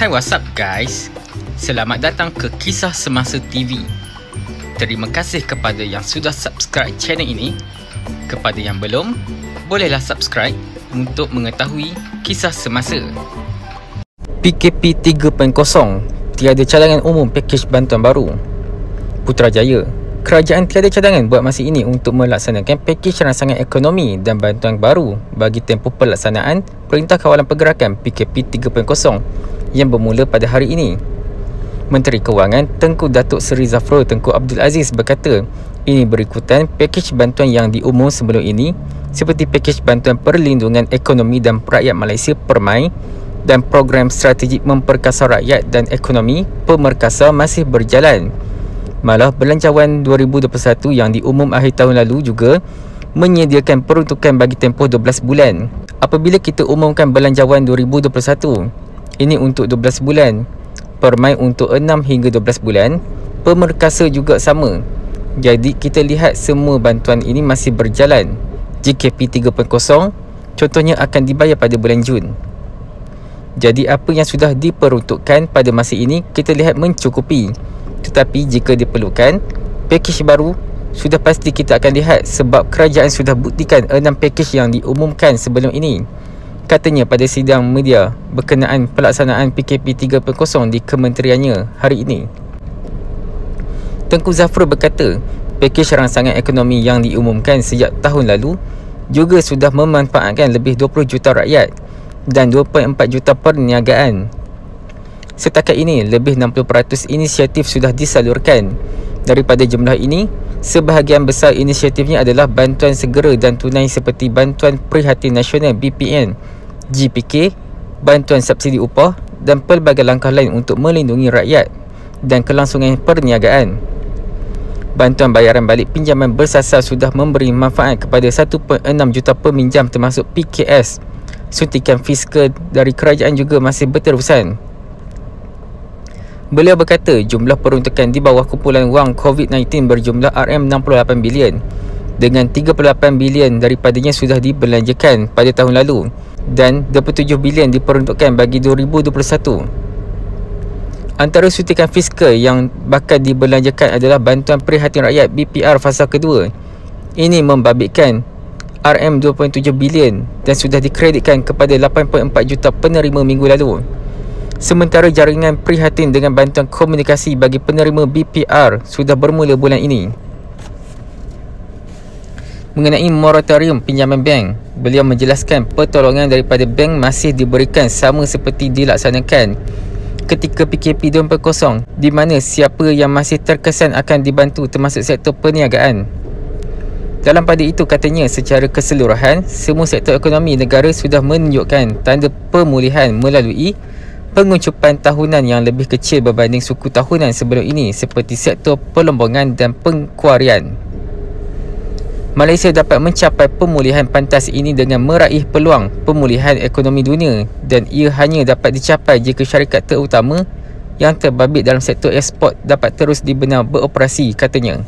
Hai, what's up guys? Selamat datang ke Kisah Semasa TV. Terima kasih kepada yang sudah subscribe channel ini. Kepada yang belum, bolehlah subscribe untuk mengetahui kisah semasa. PKP 3.0, tiada cadangan umum pakej bantuan baru. Putrajaya, kerajaan tiada cadangan buat masa ini untuk melaksanakan pakej rangsangan ekonomi dan bantuan baru bagi tempoh pelaksanaan Perintah Kawalan Pergerakan PKP 3.0 yang bermula pada hari ini. Menteri Kewangan Tengku Datuk Seri Zafrul Tengku Abdul Aziz berkata, ini berikutan pakej bantuan yang diumum sebelum ini seperti pakej bantuan perlindungan ekonomi dan rakyat Malaysia PERMAI dan program strategik memperkasa rakyat dan ekonomi Pemerkasa masih berjalan. Malah Belanjawan 2021 yang diumum akhir tahun lalu juga menyediakan peruntukan bagi tempoh 12 bulan. Apabila kita umumkan Belanjawan 2021, ini untuk 12 bulan, PERMAI untuk 6 hingga 12 bulan, Pemerkasa juga sama. Jadi kita lihat semua bantuan ini masih berjalan. JKP 3.0 contohnya akan dibayar pada bulan Jun. Jadi apa yang sudah diperuntukkan pada masa ini kita lihat mencukupi. Tetapi jika diperlukan pakej baru, sudah pasti kita akan lihat sebab kerajaan sudah buktikan 6 pakej yang diumumkan sebelum ini. Katanya pada sidang media berkenaan pelaksanaan PKP 3.0 di kementeriannya hari ini. Tengku Zafrul berkata, pakej rangsangan ekonomi yang diumumkan sejak tahun lalu juga sudah memanfaatkan lebih 20 juta rakyat dan 2.4 juta perniagaan. Setakat ini, lebih 60% inisiatif sudah disalurkan. Daripada jumlah ini, sebahagian besar inisiatifnya adalah bantuan segera dan tunai seperti Bantuan Prihatin Nasional BPN, GPK, bantuan subsidi upah dan pelbagai langkah lain untuk melindungi rakyat dan kelangsungan perniagaan. Bantuan bayaran balik pinjaman bersasar sudah memberi manfaat kepada 1.6 juta peminjam termasuk PKS. Suntikan fiskal dari kerajaan juga masih berterusan. Beliau berkata jumlah peruntukan di bawah kumpulan wang COVID-19 berjumlah RM68 bilion dengan 38 bilion daripadanya sudah dibelanjakan pada tahun lalu dan 27 bilion diperuntukkan bagi 2021. Antara suntikan fiskal yang bakal dibelanjakan adalah Bantuan Prihatin Rakyat BPR fasa kedua. Ini membabitkan RM2.7 bilion dan sudah dikreditkan kepada 8.4 juta penerima minggu lalu. Sementara jaringan prihatin dengan bantuan komunikasi bagi penerima BPR sudah bermula bulan ini. Mengenai moratorium pinjaman bank, beliau menjelaskan pertolongan daripada bank masih diberikan sama seperti dilaksanakan ketika PKP 2.0 di mana siapa yang masih terkesan akan dibantu termasuk sektor perniagaan. Dalam pada itu katanya secara keseluruhan semua sektor ekonomi negara sudah menunjukkan tanda pemulihan melalui penguncupan tahunan yang lebih kecil berbanding suku tahunan sebelum ini seperti sektor perlombongan dan pengkuarian. Malaysia dapat mencapai pemulihan pantas ini dengan meraih peluang pemulihan ekonomi dunia dan ia hanya dapat dicapai jika syarikat terutama yang terbabit dalam sektor ekspor dapat terus dibenar beroperasi, katanya.